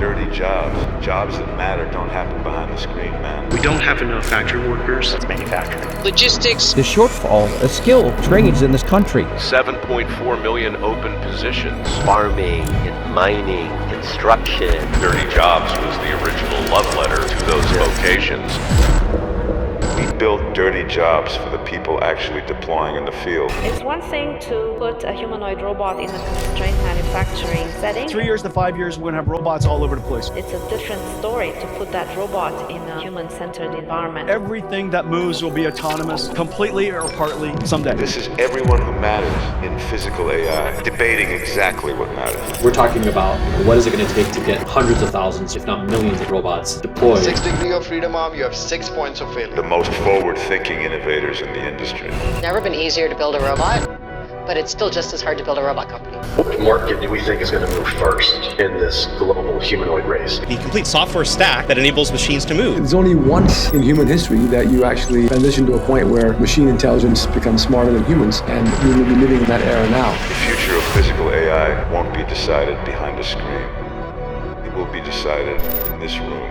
dirty jobs. Jobs that matter don't happen behind the screen, man. We don't have enough factory workers. It's manufacturing. Logistics. The shortfall of skilled trades in this country. 7.4 million open positions. Farming and mining, construction. Dirty jobs was the original love letter to those vocations. We built dirty jobs for the people actually deploying in the field. It's one thing to put a humanoid robot in a constrained manufacturing setting. 3 years to 5 years, we're going to have robots all over the place. It's a different story to put that robot in a human-centered environment. Everything that moves will be autonomous, completely or partly, someday. This is everyone who matters in physical AI, debating exactly what matters. We're talking about what is it going to take to get hundreds of thousands, if not millions of robots deployed. 6 degrees of freedom arm, you have 6 points of failure. The most forward-thinking innovators in the industry. It's never been easier to build a robot, but it's still just as hard to build a robot company. What market do we think is going to move first in this global humanoid race? The complete software stack that enables machines to move. It's only once in human history that you actually transition to a point where machine intelligence becomes smarter than humans, and we will be living in that era now. The future of physical AI won't be decided behind a screen. It will be decided in this room.